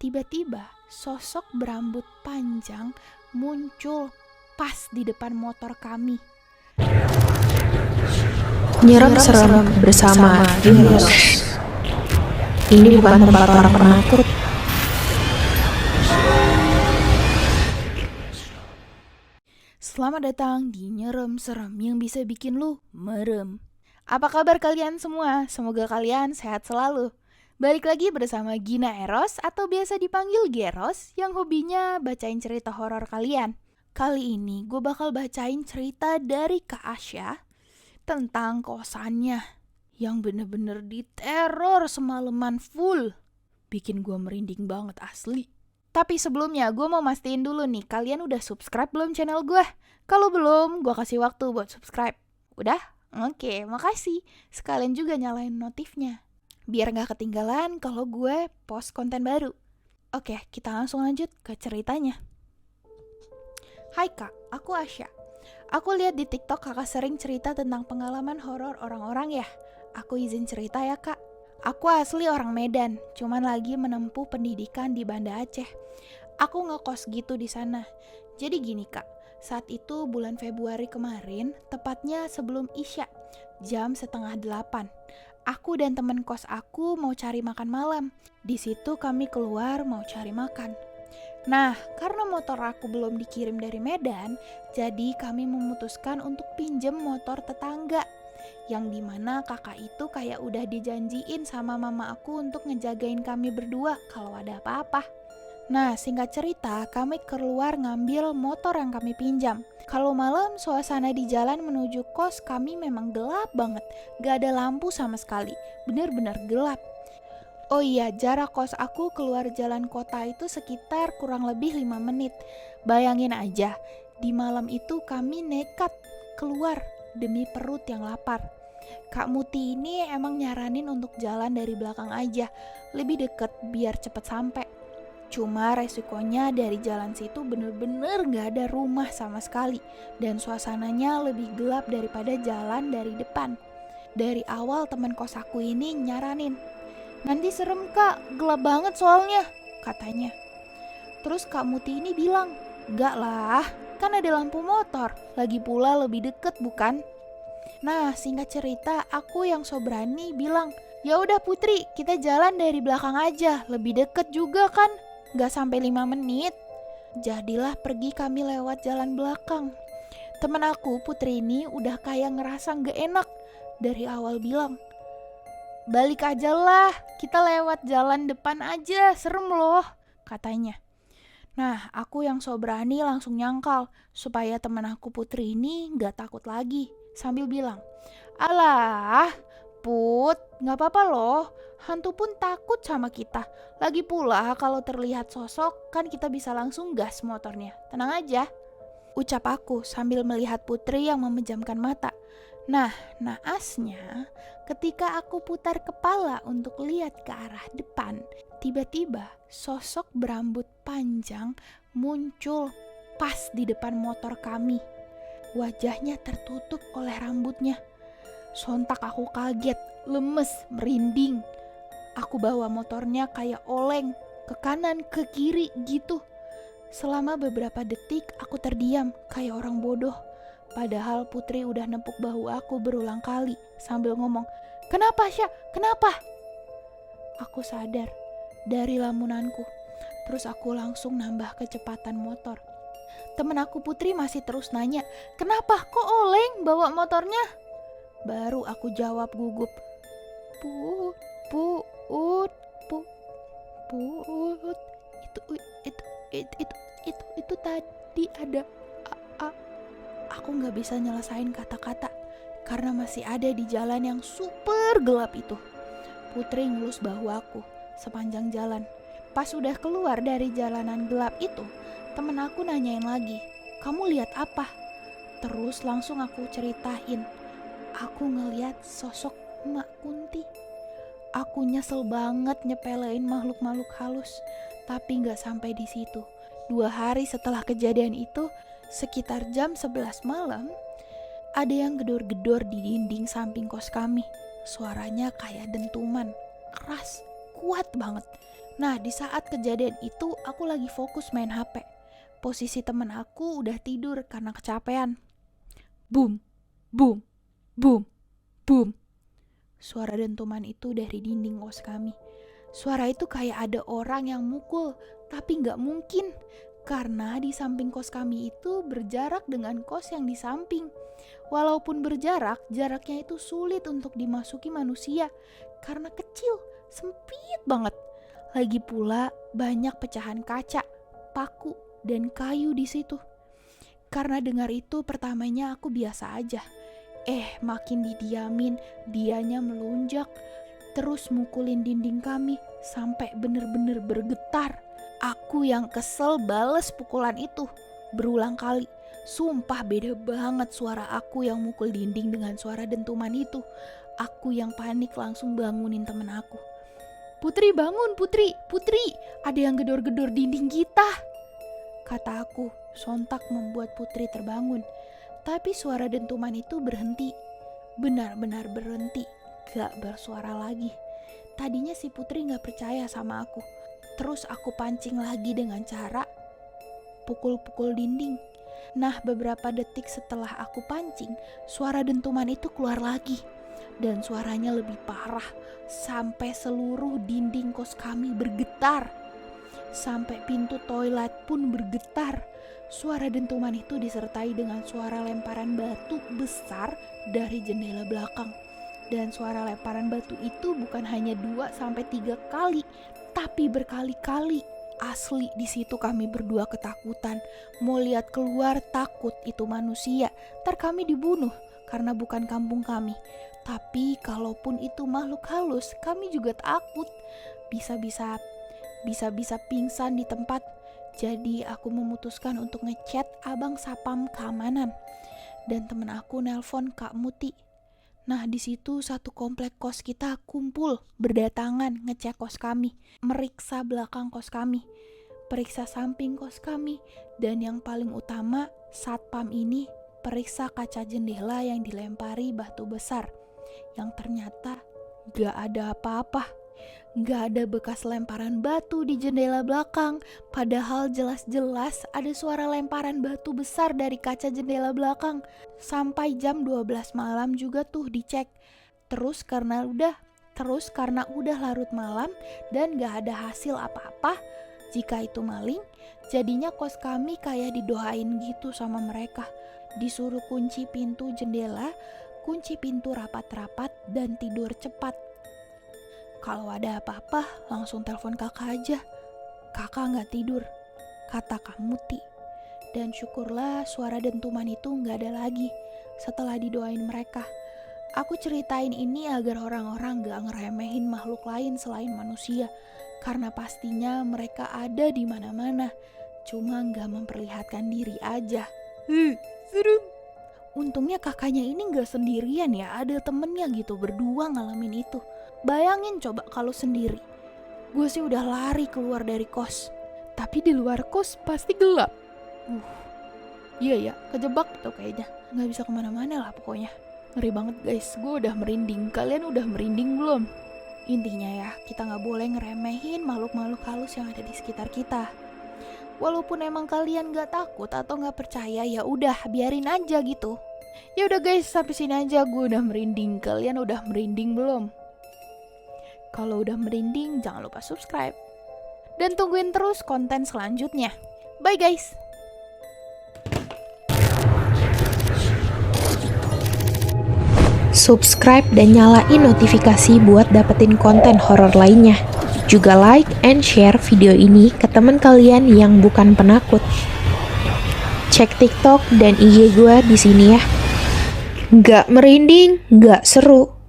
Tiba-tiba sosok berambut panjang muncul pas di depan motor kami. Nyerem serem bersama Heroes. Ini bukan tempat orang penakut. Selamat datang di Nyerem Serem yang bisa bikin lu merem. Apa kabar kalian semua? Semoga kalian sehat selalu. Balik lagi bersama Gina Eros atau biasa dipanggil Geros yang hobinya bacain cerita horor kalian. Kali ini gue bakal bacain cerita dari Kak Asya tentang kosannya yang bener-bener diteror semalaman full. Bikin gue merinding banget asli. Tapi sebelumnya gue mau mastiin dulu nih, kalian udah subscribe belum channel gue? Kalau belum, gue kasih waktu buat subscribe. Udah? Oke, makasih. Sekalian juga nyalain notifnya, biar gak ketinggalan kalau gue post konten baru. Oke, kita langsung lanjut ke ceritanya. Hai Kak, aku Asya. Aku lihat di TikTok kakak sering cerita tentang pengalaman horor orang-orang ya. Aku izin cerita ya Kak. Aku asli orang Medan, cuman lagi menempuh pendidikan di Banda Aceh. Aku ngekos gitu di sana. Jadi gini Kak, saat itu bulan Februari kemarin, tepatnya sebelum Isya, jam 7:30. Aku dan teman kos aku mau cari makan malam. Di situ kami keluar mau cari makan. Nah, karena motor aku belum dikirim dari Medan, jadi kami memutuskan untuk pinjem motor tetangga. Yang dimana kakak itu kayak udah dijanjiin sama mama aku untuk ngejagain kami berdua kalau ada apa-apa. Nah, singkat cerita, kami keluar ngambil motor yang kami pinjam. Kalau malam, suasana di jalan menuju kos kami memang gelap banget. Gak ada lampu sama sekali, bener-bener gelap. Oh iya, jarak kos aku keluar jalan kota itu sekitar kurang lebih 5 menit. Bayangin aja, di malam itu kami nekat keluar demi perut yang lapar. Kak Muti ini emang nyaranin untuk jalan dari belakang aja, lebih deket biar cepet sampai. Cuma resikonya dari jalan situ bener-bener gak ada rumah sama sekali, dan suasananya lebih gelap daripada jalan dari depan. Dari awal teman kos aku ini nyaranin, nanti serem Kak, gelap banget soalnya, katanya. Terus Kak Muti ini bilang, gak lah, kan ada lampu motor, lagi pula lebih deket bukan? Nah, singkat cerita, aku yang so berani bilang, ya udah Putri, kita jalan dari belakang aja, lebih deket juga kan, gak sampai 5 menit. Jadilah pergi kami lewat jalan belakang. Temen aku, Putri ini udah kayak ngerasa gak enak, dari awal bilang, balik aja lah, kita lewat jalan depan aja, serem loh, katanya. Nah, aku yang so berani langsung nyangkal, supaya temen aku Putri ini gak takut lagi. Sambil bilang, alah Put, gak apa-apa loh, hantu pun takut sama kita. Lagi pula kalau terlihat sosok kan kita bisa langsung gas motornya, tenang aja, ucap aku sambil melihat Putri yang memejamkan mata. Nah, naasnya ketika aku putar kepala untuk lihat ke arah depan, tiba-tiba sosok berambut panjang muncul pas di depan motor kami. Wajahnya tertutup oleh rambutnya. Sontak aku kaget, lemes, merinding. Aku bawa motornya kayak oleng, ke kanan, ke kiri gitu. Selama beberapa detik aku terdiam kayak orang bodoh. Padahal Putri udah nempuk bahu aku berulang kali sambil ngomong, kenapa Sya? Kenapa? Aku sadar dari lamunanku. Terus aku langsung nambah kecepatan motor. Temen aku Putri masih terus nanya, kenapa kok oleng bawa motornya? Baru aku jawab gugup, Put, itu tadi ada. Aku nggak bisa nyelesain kata-kata karena masih ada di jalan yang super gelap itu. Putri ngelus bahu aku sepanjang jalan. Pas udah keluar dari jalanan gelap itu, temen aku nanyain lagi, kamu lihat apa? Terus langsung aku ceritain, aku ngeliat sosok Mak Kunti. Aku nyesel banget nyepelein makhluk-makhluk halus, tapi gak sampai di situ. 2 hari setelah kejadian itu, sekitar jam 11 malam, ada yang gedor-gedor di dinding samping kos kami. Suaranya kayak dentuman, keras, kuat banget. Nah, di saat kejadian itu aku lagi fokus main HP. Posisi temen aku udah tidur karena kecapean. Boom, boom, boom, boom. Suara dentuman itu dari dinding kos kami. Suara itu kayak ada orang yang mukul, tapi gak mungkin. Karena di samping kos kami itu berjarak dengan kos yang di samping. Walaupun berjarak, jaraknya itu sulit untuk dimasuki manusia. Karena kecil, sempit banget. Lagi pula banyak pecahan kaca, paku, dan kayu di situ. Karena dengar itu pertamanya aku biasa aja. Makin didiamin, dianya melunjak, terus mukulin dinding kami sampai bener-bener bergetar. Aku yang kesel bales pukulan itu berulang kali. Sumpah beda banget suara aku yang mukul dinding dengan suara dentuman itu. Aku yang panik langsung bangunin temen aku. Putri bangun, Putri, ada yang gedor-gedor dinding kita, kata aku. Sontak membuat Putri terbangun. Tapi suara dentuman itu berhenti. Benar-benar berhenti, gak bersuara lagi. Tadinya si Putri gak percaya sama aku. Terus aku pancing lagi dengan cara pukul-pukul dinding. Nah, beberapa detik setelah aku pancing, suara dentuman itu keluar lagi. Dan suaranya lebih parah, sampai seluruh dinding kos kami bergetar. Sampai pintu toilet pun bergetar. Suara dentuman itu disertai dengan suara lemparan batu besar dari jendela belakang. Dan suara lemparan batu itu bukan hanya 2-3 kali, tapi berkali-kali. Asli di situ kami berdua ketakutan. Mau lihat keluar takut itu manusia. Ntar kami dibunuh karena bukan kampung kami. Tapi kalaupun itu makhluk halus, kami juga takut. Bisa-bisa pingsan di tempat. Jadi aku memutuskan untuk ngechat abang sapam keamanan. Dan temen aku nelpon Kak Muti. Nah, di situ satu komplek kos kita kumpul, berdatangan ngecek kos kami, meriksa belakang kos kami, periksa samping kos kami, dan yang paling utama, satpam ini periksa kaca jendela yang dilempari batu besar, yang ternyata gak ada apa-apa. Gak ada bekas lemparan batu di jendela belakang, padahal jelas-jelas ada suara lemparan batu besar dari kaca jendela belakang. Sampai jam 12 malam juga tuh dicek. Terus karena udah larut malam dan gak ada hasil apa-apa, jika itu maling, jadinya kos kami kayak didoain gitu sama mereka. Disuruh kunci pintu jendela, kunci pintu rapat-rapat, dan tidur cepat. Kalau ada apa-apa langsung telepon kakak aja. Kakak gak tidur, kata Kak Muti. Dan syukurlah suara dentuman itu gak ada lagi setelah didoain mereka. Aku ceritain ini agar orang-orang gak ngeremehin makhluk lain selain manusia. Karena pastinya mereka ada di mana-mana. Cuma gak memperlihatkan diri aja. Serem. Untungnya kakaknya ini gak sendirian ya, ada temennya gitu, berdua ngalamin itu. Bayangin coba kalau sendiri. Gue sih udah lari keluar dari kos, tapi di luar kos pasti gelap. Iya ya, kejebak tuh kayaknya. Gak bisa kemana-mana lah pokoknya. Ngeri banget guys, gue udah merinding. Kalian udah merinding belum? Intinya ya, kita gak boleh ngeremehin makhluk-makhluk halus yang ada di sekitar kita. Walaupun emang kalian gak takut atau gak percaya, ya udah biarin aja gitu. Ya udah guys, sampai sini aja gue udah merinding. Kalian udah merinding belum? Kalau udah merinding, jangan lupa subscribe. Dan tungguin terus konten selanjutnya. Bye guys! Subscribe dan nyalain notifikasi buat dapetin konten horor lainnya. Juga like and share video ini ke teman kalian yang bukan penakut. Cek TikTok dan IG gue di sini ya. Nggak merinding, nggak seru.